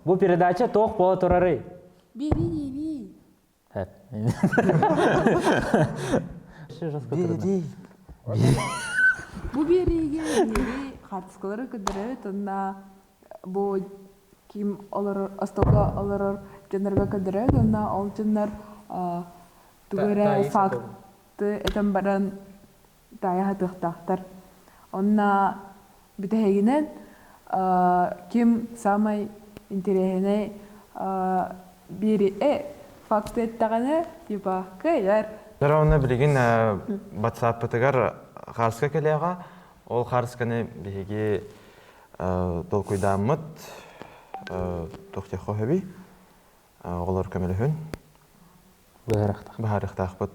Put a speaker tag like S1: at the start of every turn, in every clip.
S1: Бу передача тоқ бола турары.
S2: Бери.
S1: Хәп.
S3: Бери.
S2: Бу бериге қатысқылары кідірі тұнна бұл ким олар астауға олар жанарға кідірі тұнна ол жанар түгірі факты әтім баран тая хатықтақтар. Онна бітігінен ким самай интересіне бері факты әттіғаны типа көйлер.
S3: Дәрауына білген батсаппытығар қарсқа келеға, ол қарсқаны беге долкойдамыт тоқты қоғаби, олар көмелі хүн. Бұхарықтақ бұд.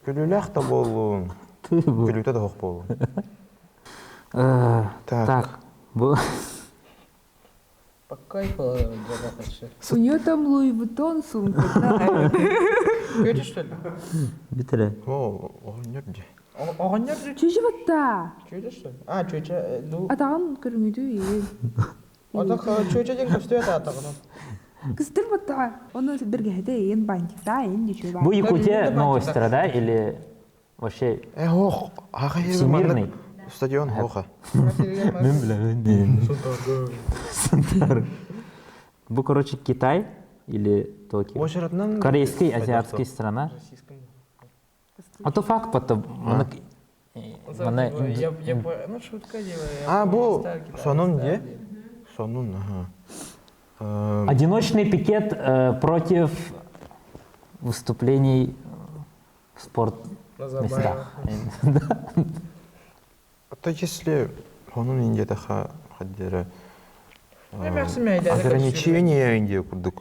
S3: Күлілі ақта болуын, күлікті де оқ болуын.
S1: Так, бұл...
S4: Кайфа запахачы.
S2: У нее там Луи Вуиттон сумка, да?
S4: Көрді, что ли?
S1: Бітірі.
S3: Оғын нерде.
S4: Оған не бізі?
S2: Чөжі батта.
S4: Чөйді, что ли? Чөйді,
S2: Атаған көріңеді еген.
S4: Атақ чөйді ден көсті өті атағынан.
S2: Кыстыр батта. Оны бірге хәді еген бантикта, ен деші бар.
S1: Бұл Якутия новостера, да? Или вообще
S3: Оқ, аға
S1: всемирный?
S3: Стадион оға.
S1: Мен білемін. Бұл, короче, Китай или Токио?
S3: Ошыратынан...
S1: Корейский, азиатский страна. А то факт, потом...
S4: Ну, шутка делаю.
S3: Бұл сонун де? Сонун, ага.
S1: Одиночный пикет против выступлений в спортместах.
S3: То если onun инде хаддері
S4: Ограничения
S3: инде күрдік.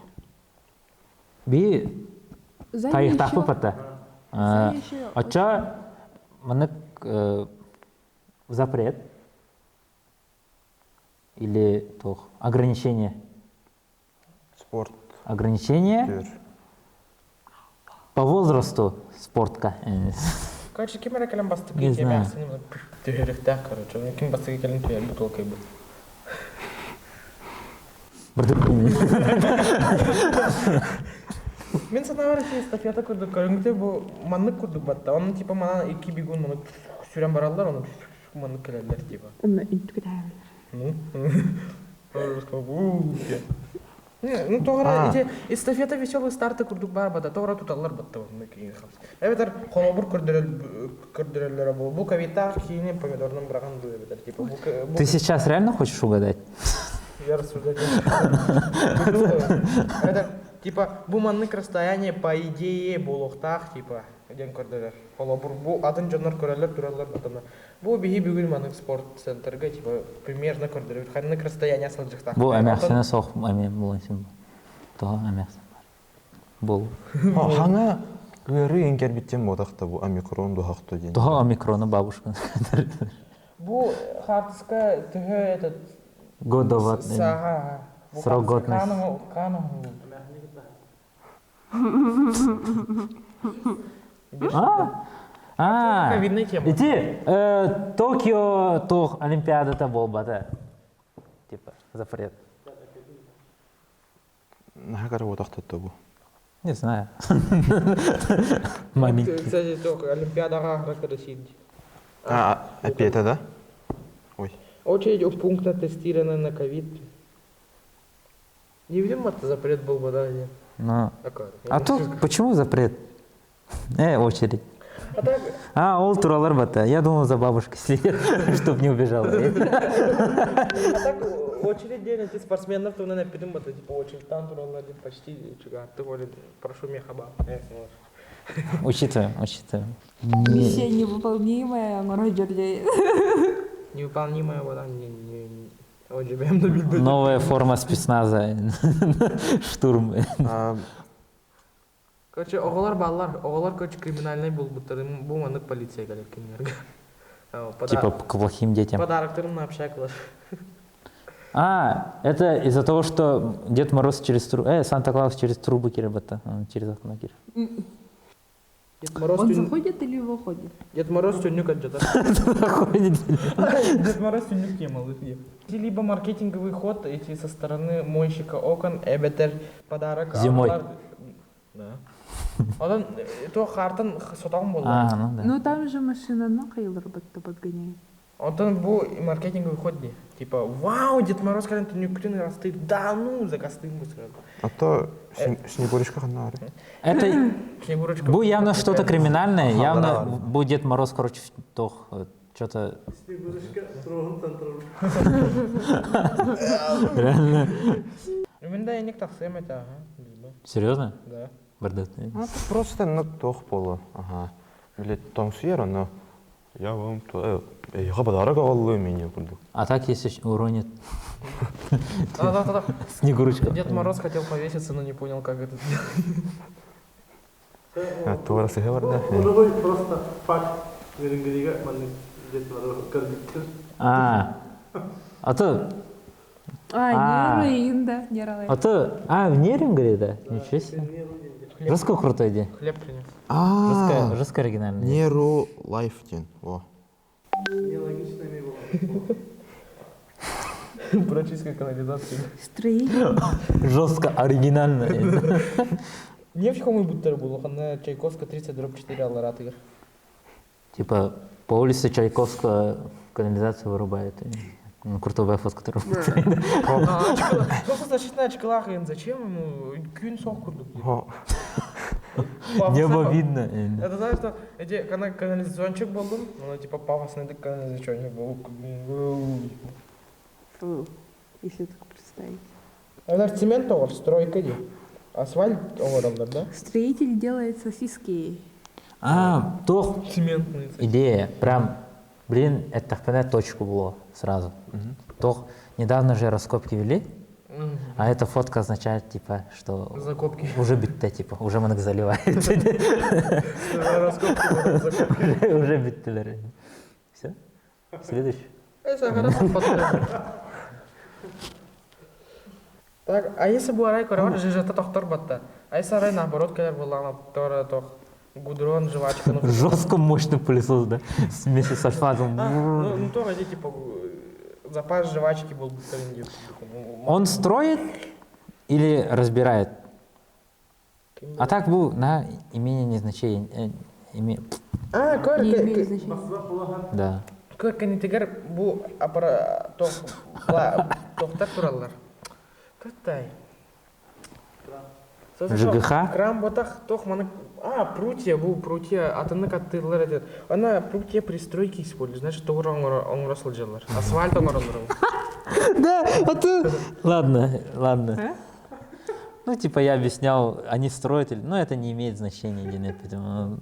S1: Би тайықтақ бұл пата. Ача мынык запрет или ограничение?
S3: Спорт.
S1: Ограничение по возрасту спортка.
S4: Короче, кем era келем басты
S1: Не знаю.
S4: Түйіріқтақ, короче. Кем басты келем түйір бұтылқай бұл. Мен санавар эстафета көрдік, көріңгіде бұл маннық көрдік батта. Оның типа мана екі бигун мұны сүрен баралар, оны маннық келелер типа.
S2: Оны үнтігі тәйбілер.
S4: Ну, тоғыра, эстафета веселый старты көрдік бар бада, тоғыра тұталар батта оны кейін қамсы. Әбетер, қолабыр көрдірелері бұл. Бұл кавита кейінен помидорның біраған бұл әбетер.
S1: Ты сейчас реально хочешь угадать?
S4: Я рассуждаю. Это, типа, бұл маннық расстояние, по идее, болуқтақ, типа, ден көрдірер. Қолабыр, бұл атын жонлар көрелер, тұралар батына. Бұл бігі бүгін маннық спорт центрға, типа, примерно көрдірер. Қаннық расстояние сылжықтақ.
S1: Бұл әмәқсіне соқ әмен болайсың бұл. Тұға әмәқсін бар. Бұл.
S3: Хана өрі енгер біттен бодақта бұл омикрон дұхақты ден.
S1: Тұға омикроны бабушкан.
S4: Бұл хартыска түхі этот...
S1: Годоват.
S4: Саға.
S1: Срок годность.
S4: Қаның. Ковидная тема.
S1: Ити, Токио тоқ олимпиадата болбады. Типа, запрет.
S3: Нағар бодақта бұл.
S1: Не знаю. Маленький.
S4: Кстати, только олимпиадаға ракадасиді.
S3: Опять, да? Ой.
S4: Очередь пункта тестирования на ковид. Не видим, это запрет был бы, да?
S1: Ну. А тут почему запрет? Очередь. Ол туралар бата. Я думал, за бабушкой сидит, чтоб не убежала.
S4: А так очередь день эти спортсменов, то наверное, пидем, это типа очередь там туралар почти чуга. Ты говоришь, прошу мехаба.
S1: Учитываем.
S2: Миссия невыполнимая, морождёрдей.
S4: Невыполнимая вода, не.
S1: Новая форма спецназа. Штурм.
S4: Короче, оғалар, короче, криминальный был, бұл манық полиция келер кемерге.
S1: Типа к плохим детям.
S4: Подарок на общак класс.
S1: Это из-за того, что Дед Мороз через трубу... Санта-Клаус через трубу киребата. Через окно кир.
S4: Дед Мороз
S2: Он
S4: түн-
S2: заходит или выходит?
S4: Дед Мороз тюнюк отжатар.
S1: Ходит.
S4: Дед Мороз тюнюк темал. Либо маркетинговый ход идти со стороны мойщика окон, эбетер подарок.
S1: Зимой.
S4: Да. Одан то хартын сотағым болды.
S1: А, ну да.
S2: Ну там же машина на Хейлор подгоняет.
S4: Одан бұл маркетинговый ход не. Типа, вау, Дед Мороз кәлін түнюктен растыйд. Да ну, закастыйм бұл сразу.
S3: А то Снегурочка ханна аре.
S1: Это
S4: Снегурочка.
S1: Бу явно что-то криминальное,
S3: Ага,
S1: явно
S3: да.
S1: Бу Дед Мороз, короче, тох, что-то... Реально.
S4: Мен да енек тақсым әті, ага.
S1: Серьезно?
S4: Да.
S1: Бардатный.
S3: Просто на тох болу. Ага. Или том сүйер, но я вам то яға подарок аллы мене курдук.
S1: А так, если уронит
S4: Да.
S1: Снегурочка.
S4: Дед Мороз хотел повеситься, но не понял, как это сделать.
S3: Туара сыһы бар да.
S5: Ой, просто факт. Верингериге манны Дед Мороз кырдыктыр.
S1: А то,
S2: А, не руин, да, не ралай.
S1: в Нерюнгере, да? Ничего себе. Жестко крутой день.
S4: Хлеб принес.
S1: Жестко оригинальный.
S3: Неру лайфтин. Во.
S5: Нелогично не было.
S4: Прочистка канализации.
S2: Строитель.
S1: Жестко оригинальный.
S4: Не в хомы будто было, на Чайковска 30/4 алларатыгар.
S1: Типа, по улице Чайковского канализацию вырубает. Ну, крутой вайфос, который...
S4: Просто защитная чкалах, зачем ему кюн сок курдук?
S3: Во.
S1: Небо видно.
S4: Это знаешь, что эти канализациончик был, ну типа пафосный канализациончик был.
S2: Фу, если так представить.
S4: Это цемент овар, стройка ди. Асфальт оваралдар, да?
S2: Строитель делает сосиски.
S1: Тох,
S4: Цементный.
S1: идея. Прям, блин, это понять точку было сразу. Тох, недавно же раскопки вели, а эта фотка означает, типа, что
S4: Закопки.
S1: уже битте, типа, уже манок заливает.
S4: Раскопки, закопки.
S1: Уже биттелер. Все? Следующий.
S4: Это хорошо подходит. Так, а если бы арай корова, жижата тохтор батта. А если арай наоборот, когда была на тора тох гудрон, жвачка, ну.
S1: Жестко мощный пылесос, да? Вместе с альфазом.
S4: Ну, то ради, типа, запас жвачки был бы тренди.
S1: Он строит или разбирает? А так был на имение незначение.
S4: А,
S2: Не имеет
S4: кор,
S2: значения.
S1: Да.
S4: канитигар бу апара тохтар тураллар. Кытай.
S1: ЖГХ?
S4: Крам ботах тох маны. Прутья, атыны каттырлар этет. Ана прутья пристройки используют, значит, тогур оңросыл жалар. Асфальт оңросыл.
S1: Да, а ты... Ладно. Ну, типа, я объяснял, они строят, ну, это не имеет значения, Динет, поэтому...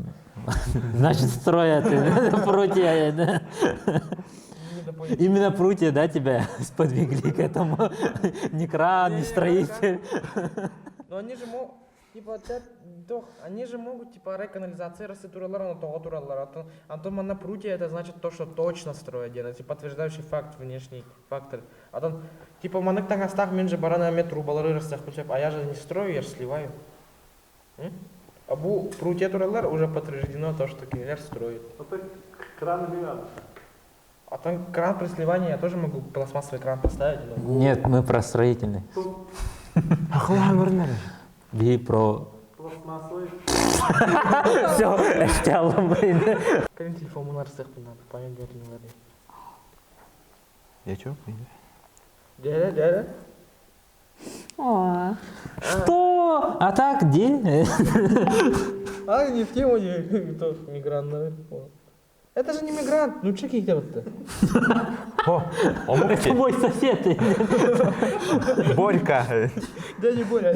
S1: Значит, строят, прутья, да. Именно прутья, да, тебя сподвигли к этому? Не кран, не строитель.
S4: Но они же могут, типа, они же могут, типа, реканализация рассетуралар, но того туралар. Антон на прутья, это значит то, что точно строят, это подтверждающий факт, внешний фактор. А там, типа, манек так остах, мен же барана метру балары растях, а я же не строю, я же сливаю. А бу прутья туралар уже подтверждено то, что киллер строит.
S5: Вот так кран не надо.
S4: А там кран при сливании, я тоже могу пластмассовый кран поставить. Но...
S1: Нет, мы про строительный. Би про...
S5: Пластмассовый.
S1: Все, эштялым, блин.
S4: Какой телефон мы нарастах надо, память будет не надо.
S3: Я чё?
S4: Дядя.
S2: О,
S1: Что? А так где?
S4: Не в тему, кто мигрант, наверное. Это же не мигрант, ну чеки где вот-то.
S1: Это мой сосед.
S3: Борька.
S4: Дядя Боря.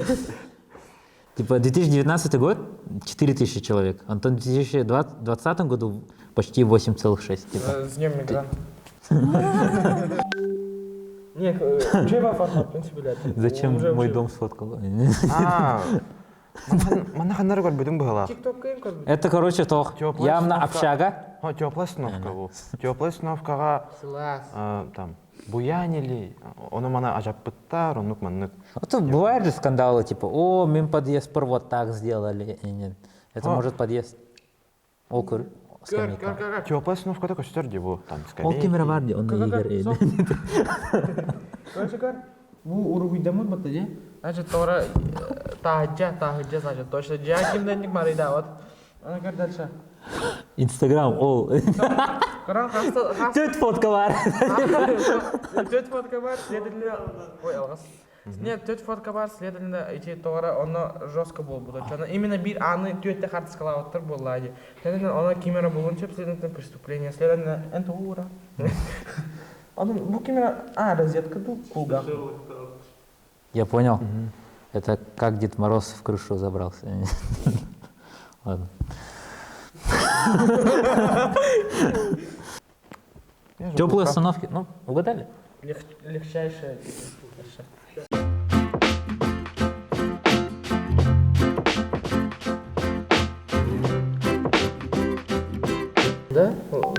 S1: Типа 2019 год 4000 человек, Антон, в 2020 году почти 8,6. Типа.
S4: С днем мигрант. Не, чего формат, в принципе, блядь.
S1: Зачем
S4: Уже
S1: мой
S4: уже-
S1: дом сфоткал?
S3: Мана ханнар бар бүтүн быһалаах.
S4: Тик-ток кайын көрдüm.
S1: Это, короче, тох.
S3: Теплая
S1: Явно
S3: установка.
S1: общага.
S3: Теплая установка бу. Теплая установкага
S4: Класс.
S3: там буянили, оны мана ажаппыттар, онук маннык.
S1: Вот бывают же скандалы, типа, о, мен подъезд вот так сделали. И нет. Это может подъезд. Ол көр. Скамейка.
S3: Теплая остановкада көстер де бұл там
S1: Ол
S3: скамейки.
S1: кемера бар де, оны егер еді.
S4: Короче, bu Уругуйдамут бата же. Значит, тора тахаджа, значит, точно джа кимденник марида вот. Ана көр дальше.
S1: Инстаграм, ол.
S4: Коран хаста
S1: Төт фотка бар.
S4: Төт фотка бар, следовательно... Ой, алғас. Нет, төт фотка бар, следовательно, эти тора, оно жестко было будет. Именно бир аны төтте хартс калаваттар болады. Следовательно, оно кимера болунча, следовательно, преступление. Следовательно, энто ура. Бу кимера... розетка ду, кулгах.
S1: Я понял. Это как Дед Мороз в крышу забрался. Ладно. Теплые остановки. Ну, угадали?
S4: Легчайшее. Да?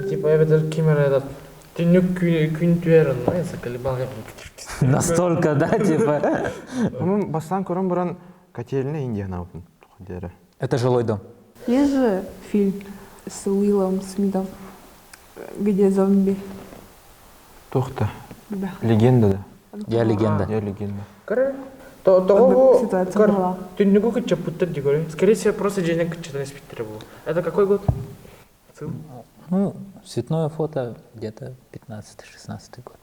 S4: Типа я даже кимера этот... Тюнюк күнтуерін, ну, я заколебал.
S1: Настолько, да, типа.
S3: Оның бастан көрін бұрын котельная Индияна опын. Дері.
S1: Это жилой дом.
S2: Есть же фильм с Уиллом Смитом, где зомби.
S3: Тоқта.
S2: Да.
S3: Легенда да.
S1: Я легенда.
S3: Я легенда.
S4: Короче, того...
S2: Ситуация была.
S4: Тюнюку кыча путтар дегоры. Скорее всего, просто денег кыча на спиттере было. Это какой год?
S1: Ну, цветное фото где-то 15-16 год.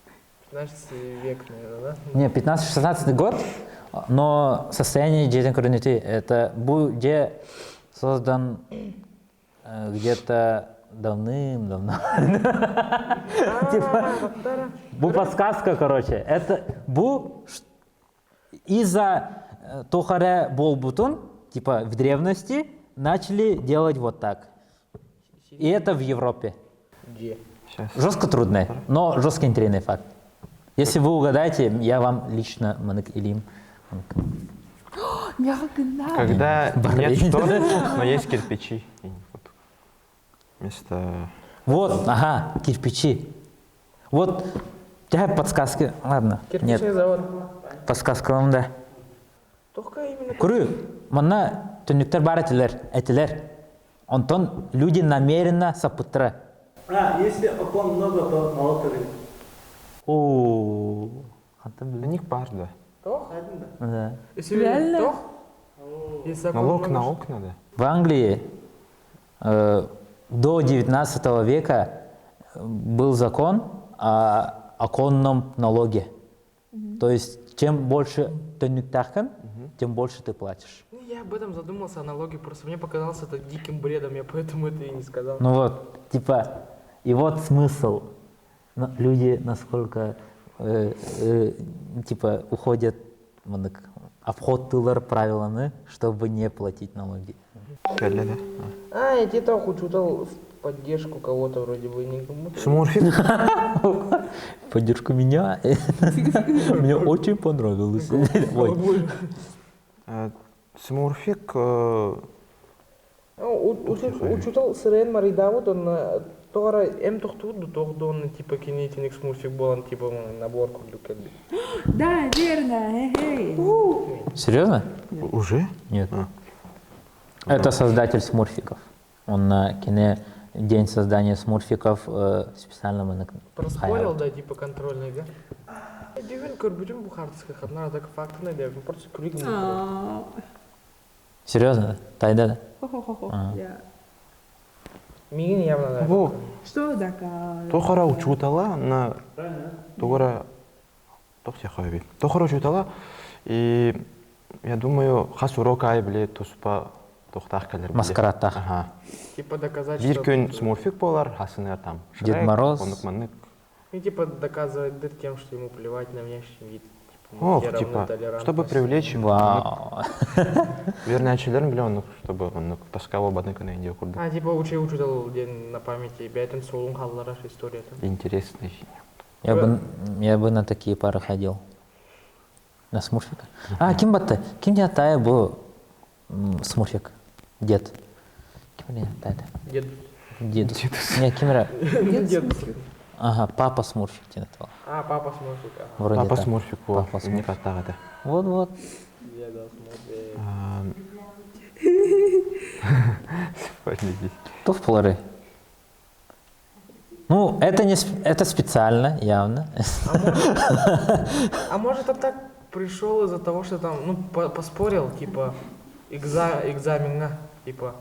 S4: 15 век, наверное, да?
S1: Не, 15-16 год, но состояние Джейден Курнити, это где создан где-то давным-давно. Бу подсказка, короче. Это бу из-за Тохаре Болбутун, типа в древности, начали делать вот так. И это в Европе.
S4: Где?
S3: Сейчас.
S1: Жестко трудный, но жестко интересный факт. Если вы угадаете, я вам лично Манык Илим.
S2: Неожиданно.
S3: Когда
S1: Барри.
S3: нет шторм, но есть кирпичи. И вот вместо...
S1: Вот, ага, кирпичи. Вот, я подсказки. Ладно,
S4: Кирпичный
S1: нет,
S4: завод.
S1: подсказка вам да.
S4: Только именно...
S1: Көрі, мына түніктер бар әтілер. Онтон люди намеренно сапыттыра.
S5: Если окон много, то налог төлейді.
S1: О, қантым білмеймін.
S3: Ник бар, да.
S4: Тох?
S1: Да.
S4: Если
S2: Реально?
S4: Тох? Если окон
S3: Налог
S4: много,
S3: на окна, да.
S1: В Англии до 19 века был закон о оконном налоге. То есть, чем больше түніктахкан, тем больше ты платишь.
S4: Ну, я об этом задумался, о налоге, просто мне показалось это диким бредом, я поэтому это и не сказал.
S1: Ну вот, типа, и вот смысл. Люди насколько, типа, уходят в обход тылар правилами, чтобы не платить налоги.
S3: Келле, да.
S4: Я тебе так учутал в поддержку кого-то вроде бы никому.
S3: Смурфик?
S1: Поддержку меня. Мне очень понравилось. Ой.
S3: Смурфик...
S4: Учутал сырен маридавут, он тора тоқтуду, он типа кинетиник смурфик был, он типа наборку люкали.
S2: Да, верно. Хе-хей.
S1: Серьезно?
S3: Уже?
S1: Нет.
S3: А.
S1: Это создатель смурфиков. Он на кине день создания смурфиков специально мы
S4: Проспорил, да, типа контрольный, да? Дивен көрбүтүн бухарская хатна, так факты найдем, просто крик.
S1: Серьезно? Тайда да?
S2: Хо-хо-хо.
S1: А.
S2: Я.
S4: Мигин явно, да.
S3: Во,
S2: Что такое?
S3: тохара учутала на... Тогора... Тохара учутала, и я думаю, хас урока ай билет тоспа тохтах келер.
S1: Маскарадтах.
S3: Ага.
S4: Типа доказать,
S3: Bir
S4: что...
S3: gün смурфик болар, хасынер там.
S1: Дед
S3: Шрек,
S1: Мороз.
S3: Онук-маннык.
S4: И типа доказывать дыр тем, что ему плевать на внешний вид. Типа,
S3: Ох,
S4: мы
S3: типа,
S4: толерантность.
S3: чтобы привлечь
S1: Вау.
S3: вернячилерин биле онук, чтобы онук таскава бадныкына инде курду.
S4: Типа учутал день на памяти, бәйтін солун қаллараш история там.
S3: Интересный.
S1: Я бы на такие пары ходил. На смурфика. Ким батты? Ким не атая был смурфик? Дед. Ким не атая?
S4: Дед.
S1: Дед. Не, Кимера.
S4: Дед.
S1: Ага, папа смурфик тебе назвал.
S4: Папа смурфика.
S1: Вроде
S3: Папа
S1: так.
S3: смурфик был.
S1: Папа
S3: Не
S1: смурфик.
S3: каттагы да.
S1: Вот.
S4: Деда смурфик.
S3: Полететь.
S1: То в полары. Ну, это не это специально, явно.
S4: А может он так пришел из-за того, что там, ну, поспорил, типа, экзамен, типа,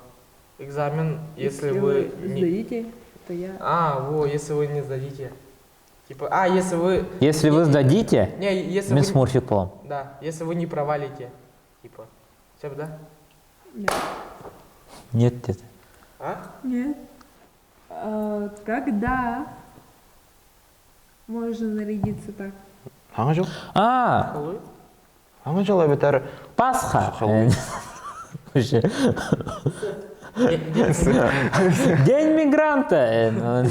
S4: экзамен, если вы не...
S2: сдадите, то я...
S4: если вы не сдадите. Типа, если вы...
S1: Если вы сдадите,
S4: Не, если
S1: мен
S4: вы...
S1: смурфик полом.
S4: Да, если вы не провалите. Типа, все, да?
S1: Нет, деді.
S2: Нет. Когда можно нарядиться так?
S3: Аңа жыл?
S4: Хэллоуин?
S3: Аңа жыл бетер
S1: Пасха.
S3: Хэллоуин.
S1: Вообще. День мигранта.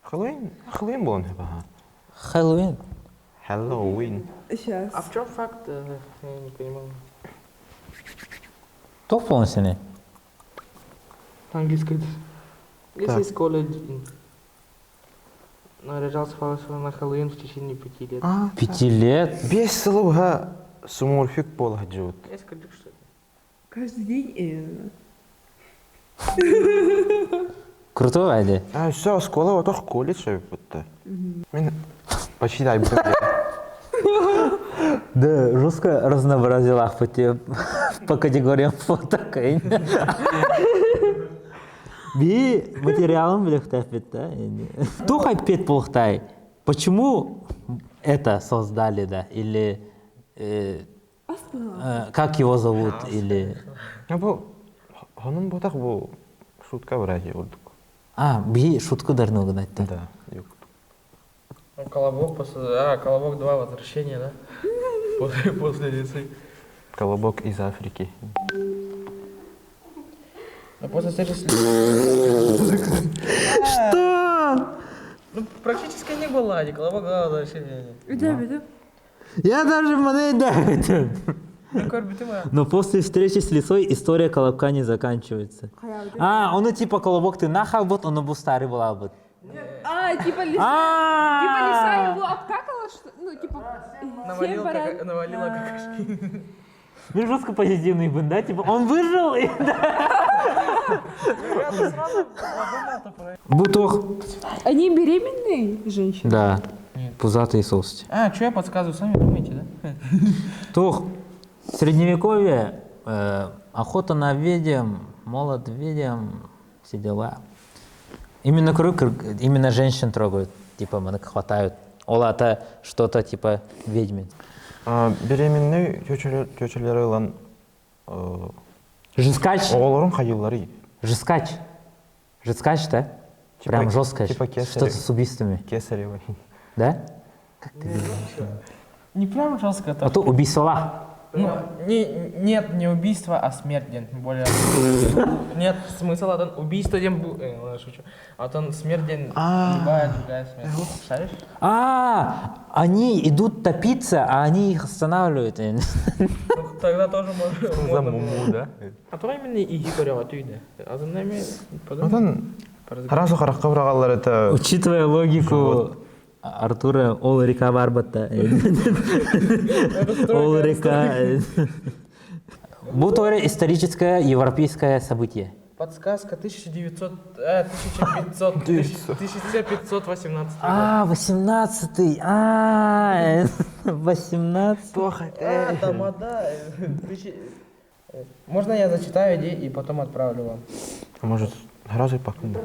S3: Хэллоуин болон хеп, ага.
S1: Хэллоуин.
S3: Хэллоуин.
S2: Сейчас.
S4: А в чем факт? Я не понимаю.
S1: То полон сені.
S4: Английский. Если
S3: Так.
S4: из колледжа наряжался на Хэллоуин в течение 5 лет.
S1: 5 лет.
S3: 5 сылыбға сумурфик бол жуут.
S4: Я скажу, что это.
S2: Каждый день.
S1: Круто, Айди.
S3: Все, школа отох колледж бутты. Мен почти айбытым.
S1: Да, жестко разнообразил ахпати по категориям фоток. Би материалым біліқтәп бітті. Тухай пет болықтай. Почему это создали, да? Или как его зовут? Или...
S3: Бұл, оның ботақ бұл шутка враги олдық.
S1: Би шутку дарнугын айтты.
S3: Да, юк.
S4: Колобок Колобок 2 возвращение, да? После лицей.
S3: Колобок из Африки.
S4: А после встречи с
S1: Что?
S4: Ну, практически не было, Колобок 2 возвращение.
S2: Да.
S1: Я даже мне давит.
S4: Ну, корби моя.
S1: Но после встречи с лисой история колобка не заканчивается. Он типа колобок ты нахал бот, он был старый был бот.
S2: Типа лиса. Типа лиса его обкакала, что... Ну, типа...
S4: Навалила какашки.
S1: Ну, жестко позитивный был, да? Типа, он выжил и... Бутох.
S2: Они беременные женщины?
S1: Да. Пузатые соусти.
S4: Что я подсказываю, сами думаете, да?
S1: Тох. Средневековье, охота на ведьм, молот ведьм, все дела. Именно женщин трогают, типа, их хватают. Олата что-то типа ведьмин.
S3: Беременный чөчелері лан
S1: Жескач.
S3: оғылырын қайылары.
S1: Жескач. Жескач, да? Прям жестко.
S3: Типа кесарево.
S1: Что-то с убийствами.
S3: Кесарева.
S1: Да? Как ты думаешь?
S4: Не прям жестко.
S1: А то убийство.
S4: Нет, не убийство, а смерть. Более... Нет смысла, убийство ладно, шучу. А то смерть любая другая смерть. Шаришь?
S1: Они идут топиться, а они их останавливают.
S4: Ну, тогда тоже можно.
S3: За муму, да?
S4: А то именно и Егорова түйді. Азыннаме подумай.
S3: Одан қарасы қараққа бірағалар это...
S1: Учитывая логику Артура, ол река барбатта. Ол река. Бұл тоже историческое европейское событие.
S4: Подсказка 1518 год.
S1: 18-й. 18.
S4: Тамада. Можно я зачитаю идеи и потом отправлю вам?
S3: Может, разы пакнем?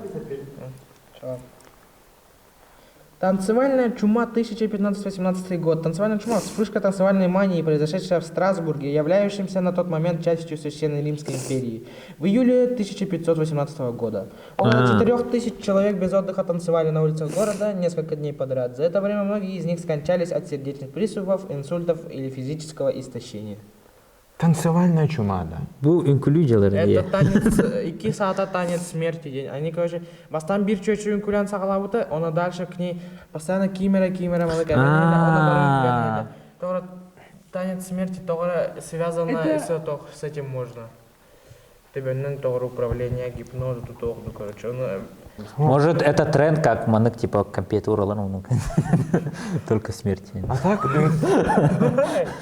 S4: Танцевальная чума 1518 год. Танцевальная чума – вспышка танцевальной мании, произошедшая в Страсбурге, являющемся на тот момент частью Священной Римской империи. В июле 1518 года. Около 4000 человек без отдыха танцевали на улицах города несколько дней подряд. За это время многие из них скончались от сердечных приступов, инсультов или физического истощения.
S3: Танцевальная чума, да.
S1: Бұл инклюдиялар.
S4: Это танец, 2 саата танец смерти день. Они, короче, бастан бир чөчү инкулян сағалабыты, она дальше к ней постоянно кимера, танец смерти тоже связано с этим можно. Тебеннен тоғыр управление гипнозу тутоғду, короче.
S1: Может, это тренд, как манык, типа, компьютер, только смерти.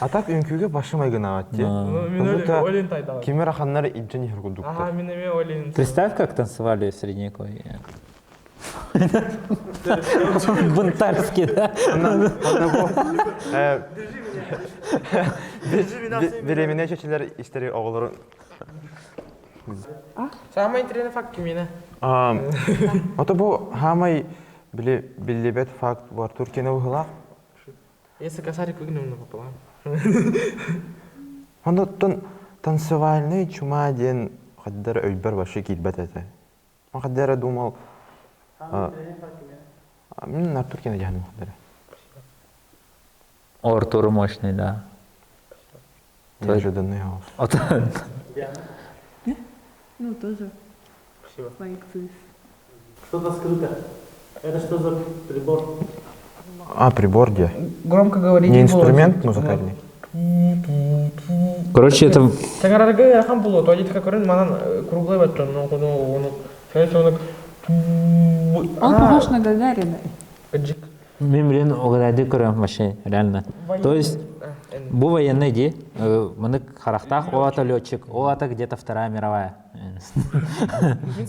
S3: А так үнкүгө башым айгынагат те.
S4: Мен ойлен тайдалар.
S3: Кемер аханнары ибжен хургудук.
S4: Ага, мен ойлен.
S1: Представь, как танцевали в Средневековье. Бунтарский, да?
S3: Беремене чечилер истери оголорун.
S4: Самый интересный факт кимина.
S3: Ото бу хамай билебет факт бар Туркияны ухылак.
S4: Если косарик выгнул пополам.
S3: Ондоттон танцевальный чума ден хаддар өйбер башы килбет эте. Мен хаддар думал. Мен на Туркияны жаным хаддар.
S1: Артур мощный, да.
S3: Неожиданный хаос.
S2: Ну, тоже.
S4: Спасибо.
S2: Проекции.
S5: Что-то скрыто. Это что за прибор?
S3: Прибор где?
S4: Громко говорить.
S3: Не инструмент музыкальный.
S1: Короче, это...
S4: Таңарарга яхан було, то адитка көрін манан круглый бәттен, оны...
S2: Он похож на Гагарина.
S4: Ыджик.
S1: Мен билен огадайды көрөм вообще, реально. То есть, бу военный ди, мынык характах, о ата летчик, о ата где-то Вторая мировая.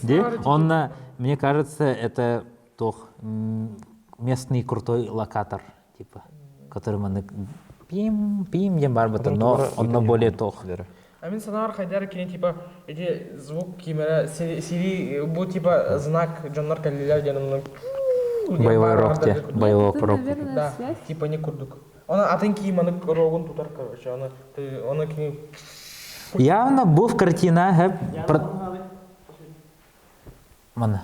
S1: Ди, он, мне кажется, это тох местный крутой локатор, типа, который мынык пим, дем барбата, но он на более тох.
S4: А мен санар хайдар кене типа, эти звук кимера, сири, бу типа знак Джоннар Калилер, где
S1: Боевой рок те, боевой
S2: Это,
S1: рок.
S2: наверное,
S4: да,
S2: связь.
S4: типа не курдук. Она атенки маны рогун тутар, короче, она к ней...
S1: Явно был в картинах, Мана.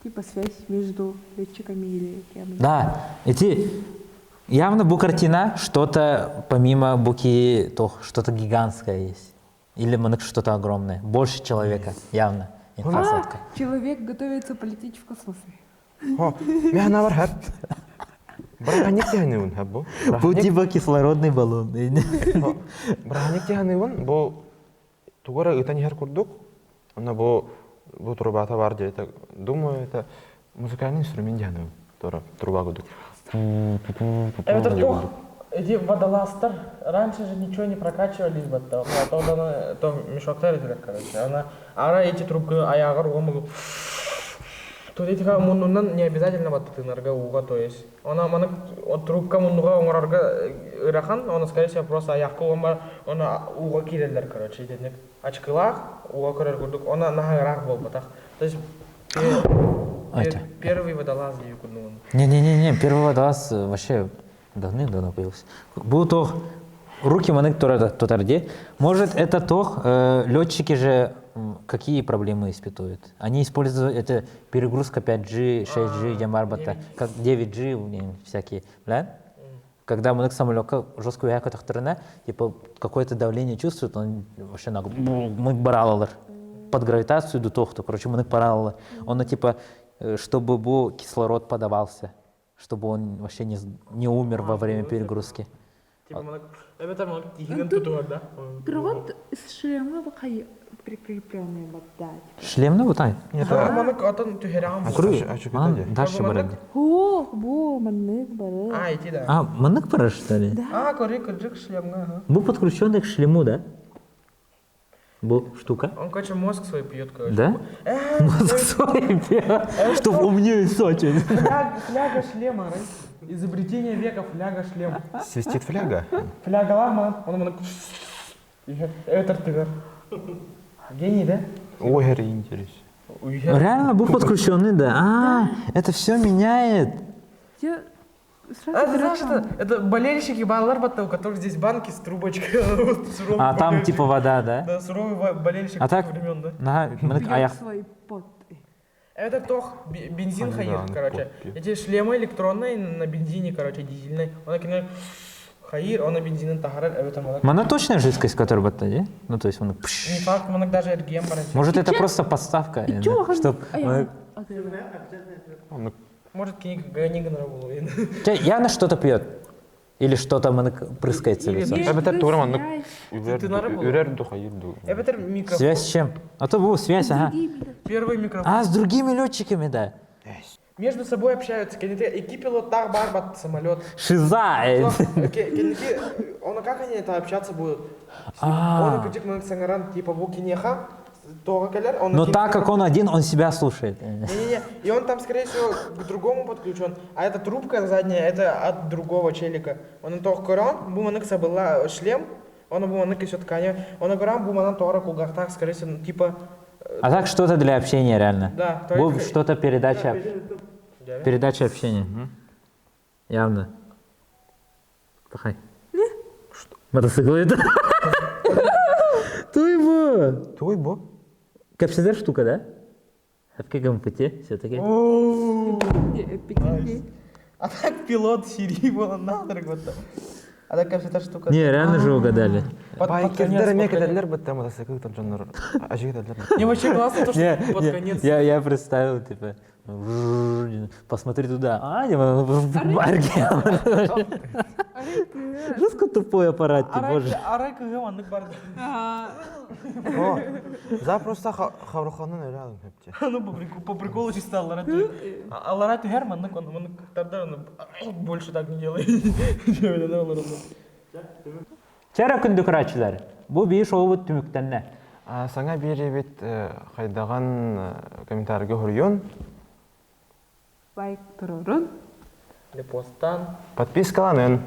S2: Типа связь между летчиками или кем.
S1: Да, эти явно был картина, что-то помимо буки, то что-то гигантское есть. Или мынык что-то огромное. Больше человека, явно. Инфосадка.
S2: Человек готовится полететь в космос.
S3: Мен бар хап. Браханик тяхнывын хап бу.
S1: Был типа кислородный баллон.
S3: Браханик тяхнывын бу тугора ытан хер курдук. Она бу трубата бар это, думаю, это музыкальный инструмент тяхнывын. Труба курдук.
S4: Это то, эти водолазтар раньше же ничего не прокачивались бы, то мешоктар это, короче. Ара эти трубки аягар омыгу. Тут эти муннан не обязательно вот ты нарга уга, то есть. Она мана от трубка муннуга омарга рахан, она скорее всего просто аягку омар, она уга кирелдер, короче, эти очкалах уга корер курдук, она нахарах был батах. То есть первый водолаз не курнул.
S1: Не, первый водолаз вообще давным-давно появился. Был то руки мынык тотарде. Может, это то летчики же какие проблемы испытывают? Они используют это перегрузка 5G, 6G, ямарбата, как 9G всякие, да? Когда мынык самолетка жесткую яка тахтарына, типа какое-то давление чувствует, он вообще мынык баралалар. Под гравитацию до тохту, короче, мынык баралалар. Он типа, чтобы был кислород подавался, чтобы он вообще не умер во время перегрузки.
S4: Типа это тихий тутуар, да?
S2: Кровот с шлема прикрепленный вот да.
S1: Шлем на вот так?
S3: Нет,
S4: Мынык отын түхерағым бұл.
S1: Дальше барады.
S2: О, бу, маннык бары.
S4: Ити да.
S1: Мынык пара, что ли?
S4: Көрі күрджік шлемға.
S1: Был подключенный к шлему, да? Был штука.
S4: Он, короче, мозг свой пьет, короче.
S1: Да? Мозг свой пьет, чтобы умнее стать.
S4: Фляга шлема, изобретение века фляга шлем.
S3: Свистит фляга.
S4: Фляга лама, он это тыгар. Гений, да?
S3: Ой, интересно.
S1: Реально был подключенный, да? Это все меняет.
S2: Я
S4: Ты знаешь, это болельщики баллар, у которых здесь банки с трубочкой.
S1: А там типа вода, да?
S4: Да, суровый болельщик
S1: А так,
S4: времен, да?
S1: на аяқ.
S2: свой пот.
S4: Это тох бензин хаир, короче. Эти шлемы электронные на бензине, короче, дизельной. Он кино хаир, он на бензине тахарат, это мана.
S1: Мана точная жидкость, которая в да? Ну то есть он.
S4: Не факт, мана даже РГМ барать.
S1: Может это просто подставка, чтоб.
S4: Может, книга нравилась.
S1: Явно что-то пьет. Или что-то прыскается в лицо.
S3: Эбетер тугра маннык
S4: Ты нары был?
S3: үрер духа юрду.
S4: Это микрофон.
S1: Связь с чем? А то была связь, ага.
S4: Первый микрофон.
S1: А, с другими летчиками, да.
S4: Между собой общаются. И пилот так барбат самолет.
S1: Шиза.
S4: Он как они это общаться будут?
S1: А.
S4: Он пятик мы сангаран типа букинеха.
S1: Но так как он один, он себя слушает.
S4: Не-не-не. И он там, скорее всего, к другому подключен. А эта трубка задняя, это от другого челика. Он только корон, буманыкса была шлем, он буманыкса все ткани. Он корон, буманан тора кулгахтах, скорее всего, типа...
S1: А так что-то для общения реально.
S4: Да,
S1: Был
S4: только...
S1: что-то передача общения. Явно. Пахай. Что? Мотоцикл это? Туйбо!
S3: Туйбо?
S1: Капсидер штука, да? А в каком пути все-таки?
S4: А так пилот Сирии был надо вот. А так как эта штука...
S1: Не, реально же угадали.
S3: Байкердер мекедерлер бітті мотоцикл там жанр ажигедерлер.
S4: Не, вообще классно, то, что под
S1: Не,
S4: конец...
S1: я представил, типа, посмотри туда. А, в барге. Жестко тупой аппарат, ты, боже.
S4: Арайка гаманнык бар.
S3: О, запросто хавруханын öyle aldım hepçe.
S4: Ну, по приколу чисто Алларати. Алларати Герман, он тогда больше так не делает.
S1: Чара күндүк рачылар. Бу бейиш олбут түмүктенне.
S3: Саңа бери бит кайдаган комментарийге хурьон.
S2: Лайк турурун.
S4: Постан.
S3: Подпискаланын.